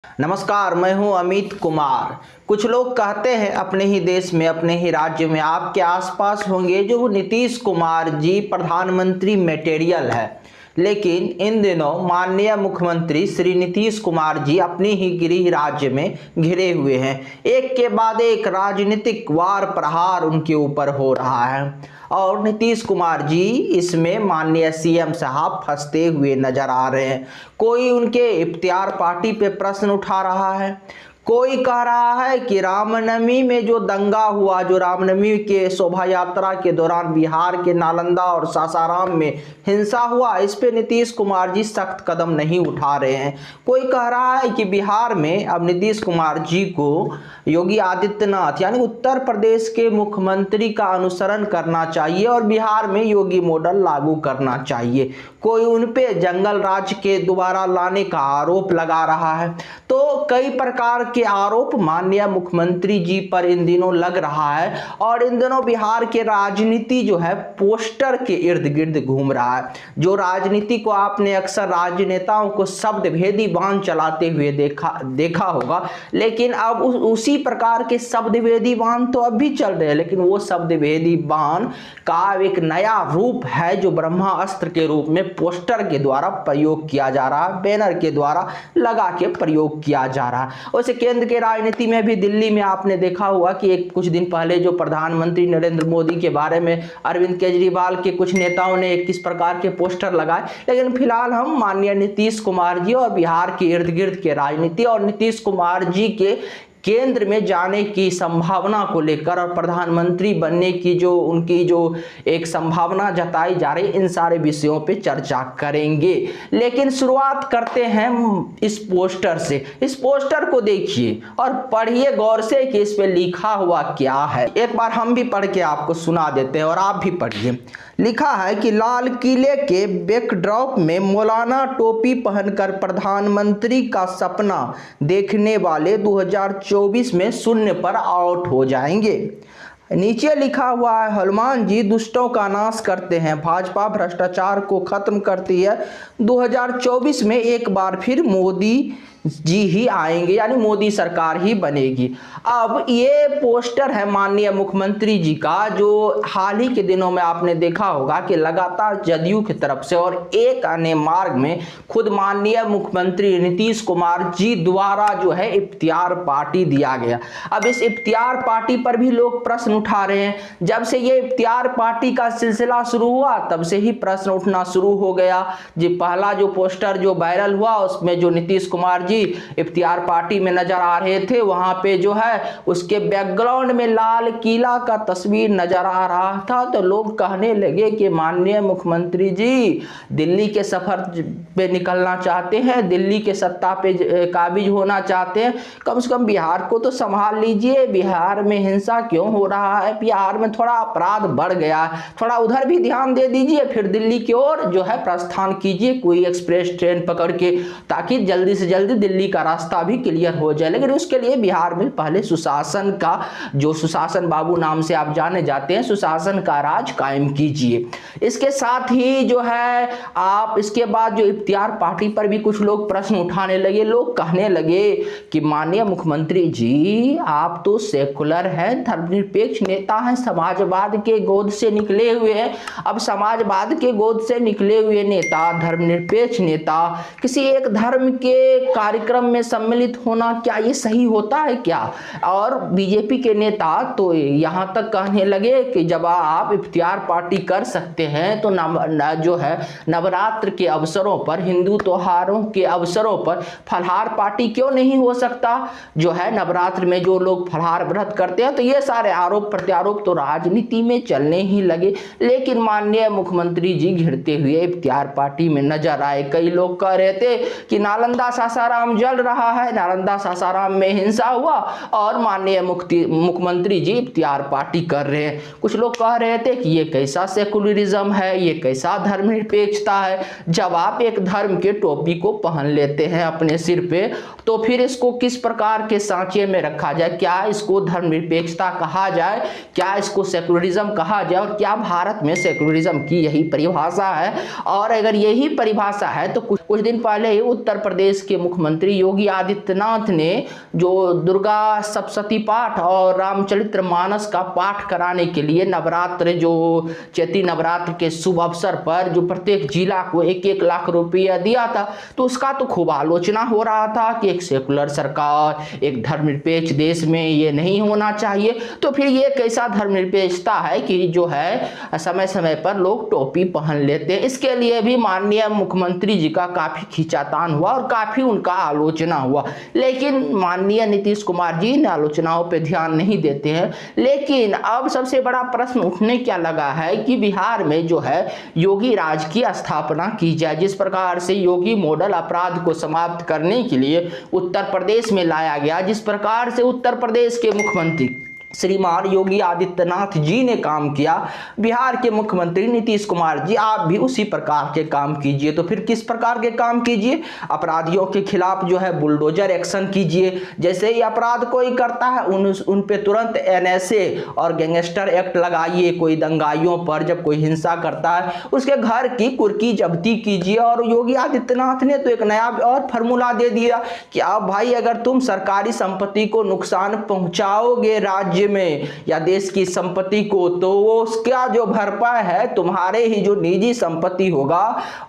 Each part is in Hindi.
नमस्कार, मैं हूं अमित कुमार। कुछ लोग कहते हैं अपने ही देश में, अपने ही राज्य में, आपके आसपास होंगे जो नीतीश कुमार जी प्रधानमंत्री मटेरियल है। लेकिन इन दिनों माननीय मुख्यमंत्री श्री नीतीश कुमार जी अपनी ही गृह राज्य में घिरे हुए हैं। एक के बाद एक राजनीतिक वार प्रहार उनके ऊपर हो रहा है और नीतीश कुमार जी इसमें माननीय सीएम साहब फंसते हुए नजर आ रहे हैं। कोई उनके इफ्तियार पार्टी पे प्रश्न उठा रहा है, कोई कह रहा है कि रामनवमी में जो दंगा हुआ, जो रामनवमी के शोभा यात्रा के दौरान बिहार के नालंदा और सासाराम में हिंसा हुआ, इस पे नीतीश कुमार जी सख्त कदम नहीं उठा रहे हैं। कोई कह रहा है कि बिहार में अब नीतीश कुमार जी को योगी आदित्यनाथ यानी उत्तर प्रदेश के मुख्यमंत्री का अनुसरण करना चाहिए और बिहार में योगी मॉडल लागू करना चाहिए। कोई उन पे जंगल राज के दोबारा लाने का आरोप लगा रहा है। तो कई प्रकार के आरोप माननीय मुख्यमंत्री जी पर इन दिनों लग रहा है और इन दिनों बिहार के राजनीति जो है पोस्टर के इर्द गिर्द घूम रहा है। जो राजनीति को आपने अक्सर राजनेताओं को शब्द भेदी बाण चलाते हुए देखा होगा, लेकिन अब उसी प्रकार के शब्द भेदी बाण तो अब भी चल रहे हैं, लेकिन वो शब्द भेदी बाण का एक नया रूप है जो ब्रह्मास्त्र के रूप में पोस्टर के द्वारा प्रयोग किया जा रहा है, बैनर के द्वारा लगा के प्रयोग किया जा रहा है। वैसे केंद्र के राजनीति में भी दिल्ली में आपने देखा हुआ कि कुछ दिन पहले जो प्रधानमंत्री नरेंद्र मोदी के बारे में अरविंद केजरीवाल के कुछ नेताओं ने किस प्रकार के पोस्टर लगाए। लेकिन फिलहाल हम माननीय नीतीश कुमार जी और बिहार के इर्द गिर्द के राजनीति और नीतीश कुमार जी के केंद्र में जाने की संभावना को लेकर और प्रधानमंत्री बनने की जो उनकी जो एक संभावना जताई जा रही, इन सारे विषयों पे चर्चा करेंगे। लेकिन शुरुआत करते हैं इस पोस्टर से। इस पोस्टर को देखिए और पढ़िए गौर से कि इस पे लिखा हुआ क्या है। एक बार हम भी पढ़ के आपको सुना देते हैं और आप भी पढ़िए। लिखा है कि लाल किले के बैकड्रॉप में मौलाना टोपी पहनकर प्रधानमंत्री का सपना देखने वाले 2024 में शून्य पर आउट हो जाएंगे। नीचे लिखा हुआ है, हनुमान जी दुष्टों का नाश करते हैं, भाजपा भ्रष्टाचार को खत्म करती है, 2024 में एक बार फिर मोदी जी ही आएंगे यानी मोदी सरकार ही बनेगी। अब ये पोस्टर है माननीय मुख्यमंत्री जी का, जो हाल ही के दिनों में आपने देखा होगा कि लगातार जदयू की तरफ से और एक अन्य मार्ग में खुद माननीय मुख्यमंत्री नीतीश कुमार जी द्वारा जो है इफ्तियार पार्टी दिया गया। अब इस इफ्तियार पार्टी पर भी लोग प्रश्न उठा रहे हैं। जब से ये इफ्तियार पार्टी का सिलसिला शुरू हुआ तब से ही प्रश्न उठना शुरू हो गया। जी पहला जो पोस्टर जो वायरल हुआ उसमें जो नीतीश कुमार जी इफ्तियार पार्टी में नजर आ रहे थे, वहां पे जो है उसके बैकग्राउंड में लाल किला का तस्वीर नजर आ रहा था। तो लोग कहने लगे कि माननीय मुख्यमंत्री जी दिल्ली के सफर पे निकलना चाहते हैं, दिल्ली के सत्ता पे काबिज होना चाहते हैं, कम से कम बिहार को तो संभाल लीजिए। बिहार में हिंसा क्यों हो रहा है, बिहार में थोड़ा अपराध बढ़ गया है, थोड़ा उधर भी ध्यान दे दीजिए, फिर दिल्ली की ओर जो है प्रस्थान कीजिए कोई एक्सप्रेस ट्रेन पकड़ के, ताकि जल्दी से जल्दी दिल्ली का रास्ता भी क्लियर हो जाए। लेकिन उसके लिए बिहार में पहले सुशासन का, जो सुशासन बाबू नाम से आप जाने जाते हैं, सुशासन का राज कायम कीजिए। इसके साथ ही जो है आप इसके बाद जो इफ्तियार पार्टी पर भी कुछ लोग प्रश्न उठाने लगे। लोग कहने लगे कि माननीय मुख्यमंत्री जी आप तो सेकुलर हैं, धर्मनिरपेक्ष नेता हैं, समाजवाद के गोद से निकले हुए हैं। अब समाजवाद के गोद से निकले हुए नेता, धर्मनिरपेक्ष नेता किसी एक धर्म के कार्यक्रम में सम्मिलित होना क्या ये सही होता है क्या? और बीजेपी के नेता तो यहां तक कहने लगे कि जब आप इफ्तियार पार्टी कर सकते हैं तो जो है नवरात्र के अवसरों पर, हिंदू त्योहारों के अवसरों पर फलाहार पार्टी क्यों नहीं हो सकता? जो है नवरात्र में जो लोग फलाहार व्रत करते हैं, तो ये सारे आरोप प्रत्यारोप तो राजनीति में चलने ही लगे। लेकिन माननीय मुख्यमंत्री जी घिरते हुए इफ्तियार पार्टी में नजर आए। कई लोग कह रहे थे कि नालंदा सासाराम जल रहा है, नालंदा सासाराम में हिंसा हुआ और माननीय मुख्यमंत्री जी इफ्तियार पार्टी कर रहे हैं। कुछ लोग कह रहे थे कि ये कैसा सेकुलरिज्म है, ये कैसा धर्मनिरपेक्षता है। जब आप एक धर्म के टोपी को पहन लेते हैं अपने सिर पे, तो फिर इसको किस प्रकार के सांचे में रखा जाए? क्या इसको धर्मनिरपेक्षता कहा जाए, क्या इसको सेकुलरिज्म कहा जाए, और क्या भारत में सेकुलरिज्म की यही परिभाषा है? और अगर यही परिभाषा है तो कुछ दिन पहले ही उत्तर प्रदेश के मुख्यमंत्री मुख्यमंत्री योगी आदित्यनाथ ने जो दुर्गा सप्तशती पाठ और रामचरितमानस का पाठ कराने के लिए नवरात्र, जो चैती नवरात्र के शुभ अवसर पर जो प्रत्येक जिला को 1-1 लाख रुपया दिया था, तो उसका तो खूब आलोचना हो रहा था कि एक सेकुलर सरकार, एक धर्मनिरपेक्ष देश में ये नहीं होना चाहिए। तो फिर ये कैसा धर्मनिरपेक्षता है कि जो है समय समय पर लोग टोपी पहन लेते हैं। इसके लिए भी माननीय मुख्यमंत्री जी का काफी खींचातान हुआ और काफी उनका आलोचना हुआ, लेकिन माननीय नीतीश कुमार जी इन आलोचनाओं पे ध्यान नहीं देते हैं। लेकिन अब सबसे बड़ा प्रश्न उठने क्या लगा है कि बिहार में जो है योगी राज की स्थापना की जाए। जिस प्रकार से योगी मॉडल अपराध को समाप्त करने के लिए उत्तर प्रदेश में लाया गया, जिस प्रकार से उत्तर प्रदेश के मुख्यमंत्री श्रीमान योगी आदित्यनाथ जी ने काम किया, बिहार के मुख्यमंत्री नीतीश कुमार जी आप भी उसी प्रकार के काम कीजिए। तो फिर किस प्रकार के काम कीजिए? अपराधियों के खिलाफ जो है बुलडोजर एक्शन कीजिए। जैसे ही अपराध कोई करता है उन पे तुरंत NSA और गैंगस्टर एक्ट लगाइए। कोई दंगाइयों पर जब कोई हिंसा करता है उसके घर की कुर्की जब्ती कीजिए। और योगी आदित्यनाथ ने तो एक नया और फार्मूला दे दिया कि अब भाई अगर तुम सरकारी संपत्ति को नुकसान पहुंचाओगे राज्य में या देश की संपत्ति को, तो वो उसका जो भरपाई है तुम्हारे ही जो निजी संपत्ति होगा,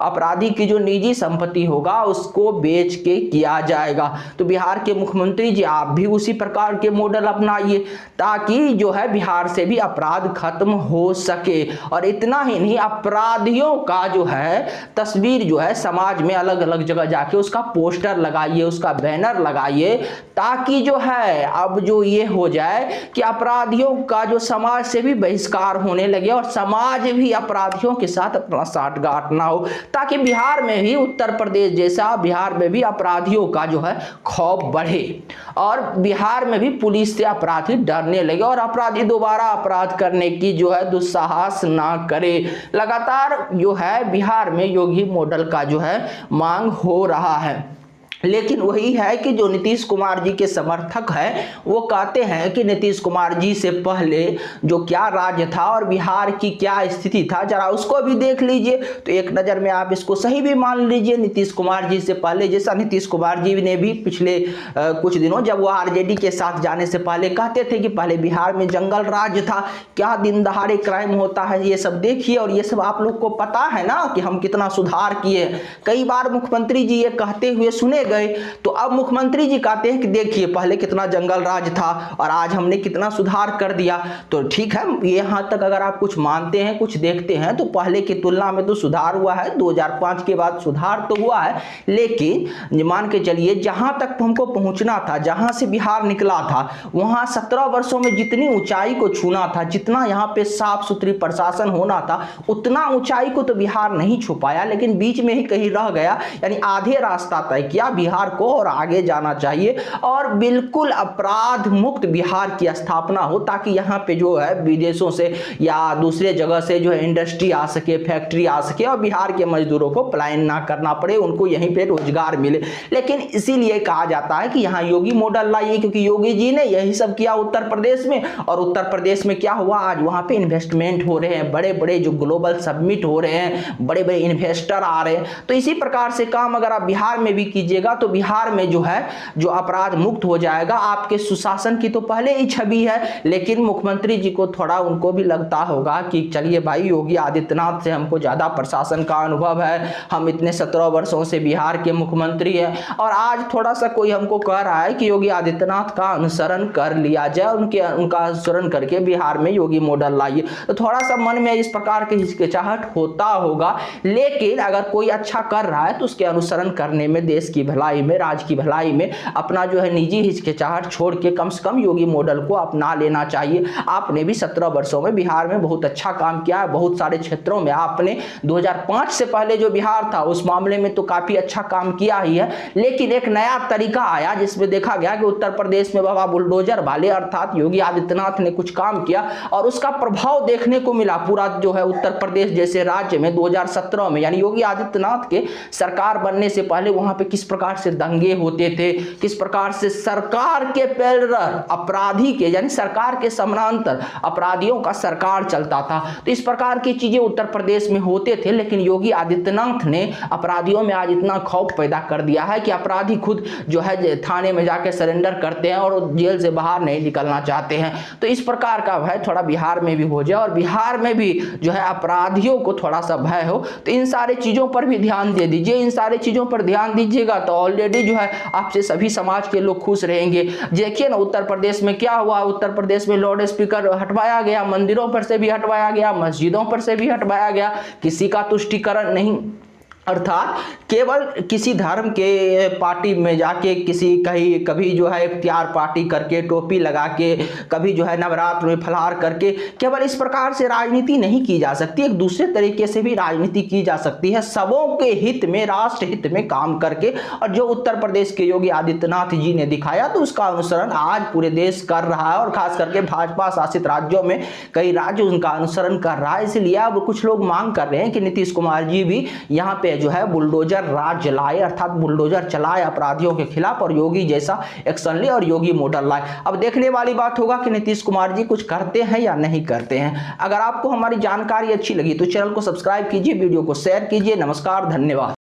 अपराधी की जो निजी संपत्ति होगा उसको बेच के किया जाएगा। तो बिहार के मुख्यमंत्री जी आप भी उसी प्रकार के मॉडल अपनाइए ताकि जो है बिहार से भी अपराध खत्म हो सके। और इतना ही नहीं, अपराधियों का जो है तस्वीर जो है समाज में अलग अलग जगह जाके उसका पोस्टर लगाइए, उसका बैनर लगाइए, ताकि जो है अब जो ये हो जाए कि अपराधियों का जो समाज से भी बहिष्कार होने लगे और समाज भी अपराधियों के साथ अपना साठगांठ ना हो, ताकि बिहार में भी उत्तर प्रदेश जैसा बिहार में भी अपराधियों का जो है खौफ बढ़े और बिहार में भी पुलिस से अपराधी डरने लगे और अपराधी दोबारा अपराध करने की जो है दुस्साहस ना करे। लगातार जो है बिहार में योगी मॉडल का जो है मांग हो रहा है। लेकिन वही है कि जो नीतीश कुमार जी के समर्थक हैं वो कहते हैं कि नीतीश कुमार जी से पहले जो क्या राज्य था और बिहार की क्या स्थिति था जरा उसको भी देख लीजिए। तो एक नज़र में आप इसको सही भी मान लीजिए। नीतीश कुमार जी से पहले, जैसा नीतीश कुमार जी ने भी पिछले कुछ दिनों जब वो आरजेडी के साथ जाने से पहले कहते थे कि पहले बिहार में जंगल राज था, क्या दिन दहाड़े क्राइम होता है, ये सब देखिए और ये सब आप लोग को पता है ना कि हम कितना सुधार किए। कई बार मुख्यमंत्री जी ये कहते हुए सुने गए। तो अब मुख्यमंत्री जी कहते हैं कि देखिए पहले कितना जंगल राज था और आज हमने कितना सुधार कर दिया। तो ठीक है, ये यहां तक अगर आप कुछ मानते हैं, कुछ देखते हैं, तो पहले की तुलना में तो सुधार हुआ है। 2005 के बाद सुधार तो हुआ है, लेकिन मान के चलिए जहां तक हमको पहुंचना था, जहां से बिहार निकला था, वहां 17 वर्षों में जितनी ऊंचाई को छूना था, जितना यहां पे साफ सुथरी प्रशासन होना था, उतना ऊंचाई को तो बिहार नहीं छू पाया, लेकिन बीच में ही कहीं रह गया। यानी आधे रास्ता तय किया बिहार को और आगे जाना चाहिए और बिल्कुल अपराध मुक्त बिहार की स्थापना हो, ताकि यहाँ पे जो है विदेशों से या दूसरे जगह से जो है इंडस्ट्री आ सके, फैक्ट्री आ सके और बिहार के मजदूरों को पलायन ना करना पड़े, उनको यहीं पे रोजगार मिले। लेकिन इसीलिए कहा जाता है कि यहाँ योगी मॉडल लाइए, क्योंकि योगी जी ने यही सब किया उत्तर प्रदेश में। और उत्तर प्रदेश में क्या हुआ, आज वहाँ पे इन्वेस्टमेंट हो रहे हैं, बड़े बड़े जो ग्लोबल समिट हो रहे हैं, बड़े बड़े इन्वेस्टर आ रहे हैं। तो इसी प्रकार से काम अगर आप बिहार में भी कीजिएगा तो बिहार में जो है जो अपराध मुक्त हो जाएगा। आपके सुशासन की तो पहले ही छवि है, लेकिन मुख्यमंत्री जी को थोड़ा उनको भी लगता होगा कि चलिए भाई योगी आदित्यनाथ से हमको ज्यादा प्रशासन का अनुभव है, हम इतने 17 वर्षों से बिहार के मुख्यमंत्री हैं और आज थोड़ा सा कोई हमको कह रहा है कि योगी आदित्यनाथ का अनुसरण कर लिया जाए, उनका अनुसरण करके बिहार में योगी मॉडल लाइए। तो थोड़ा सा मन में इस प्रकार की हिचकिचाहट होता होगा, लेकिन अगर कोई अच्छा कर रहा है तो उसके अनुसरण करने में, देश की भलाई में, राज्य की भलाई में अपना जो है निजी हिचकिचाहट छोड़ के कम से कम योगी मॉडल को अपना लेना चाहिए। आपने भी 17 वर्षों में बिहार में बहुत अच्छा काम किया है, बहुत सारे क्षेत्रों में आपने 2005 से पहले जो बिहार था उस मामले में तो काफी अच्छा काम किया ही है। लेकिन एक नया तरीका आया जिसमें देखा गया कि उत्तर प्रदेश में बाबा बुलडोजर वाले अर्थात योगी आदित्यनाथ ने कुछ काम किया और उसका प्रभाव देखने को मिला पूरा जो है उत्तर प्रदेश जैसे राज्य में 2017 में, यानी योगी आदित्यनाथ के सरकार बनने से पहले वहां पे किस प्रकार प्रकार से दंगे होते थे, किस प्रकार से सरकार के पैरलर अपराधी के यानी सरकार के समानांतर अपराधियों का सरकार चलता था। तो इस प्रकार की चीजें उत्तर प्रदेश में होते थे, लेकिन योगी आदित्यनाथ ने अपराधियों में आज इतना खौफ पैदा कर दिया है कि अपराधी खुद जो है थाने में जाके सरेंडर करते हैं और जेल से बाहर नहीं निकलना चाहते हैं। तो इस प्रकार का भय थोड़ा बिहार में भी हो जाए और बिहार में भी जो है अपराधियों को थोड़ा सा भय हो, तो इन सारे चीजों पर भी ध्यान दे दीजिए। इन सारे चीजों पर ध्यान दीजिएगा तो ऑलरेडी जो है आपसे सभी समाज के लोग खुश रहेंगे। देखिए ना उत्तर प्रदेश में क्या हुआ, उत्तर प्रदेश में लाउड स्पीकर हटवाया गया, मंदिरों पर से भी हटवाया गया, मस्जिदों पर से भी हटवाया गया, किसी का तुष्टीकरण नहीं, अर्थात केवल किसी धर्म के पार्टी में जाके किसी कहीं कभी जो है इफ्तियार पार्टी करके टोपी लगा के, कभी जो है नवरात्र में फलाहार करके, केवल इस प्रकार से राजनीति नहीं की जा सकती। एक दूसरे तरीके से भी राजनीति की जा सकती है, सबों के हित में, राष्ट्र हित में काम करके। और जो उत्तर प्रदेश के योगी आदित्यनाथ जी ने दिखाया तो उसका अनुसरण आज पूरे देश कर रहा है और खास करके भाजपा शासित राज्यों में कई राज्य उनका अनुसरण कर रहा है। इसलिए अब कुछ लोग मांग कर रहे हैं कि नीतीश कुमार जी भी यहाँ पे जो है बुलडोजर राज लाए, अर्थात बुलडोजर चलाए अपराधियों के खिलाफ और योगी जैसा एक्शन ले और योगी मॉडल लाए। अब देखने वाली बात होगा कि नीतीश कुमार जी कुछ करते हैं या नहीं करते हैं। अगर आपको हमारी जानकारी अच्छी लगी तो चैनल को सब्सक्राइब कीजिए, वीडियो को शेयर कीजिए। नमस्कार, धन्यवाद।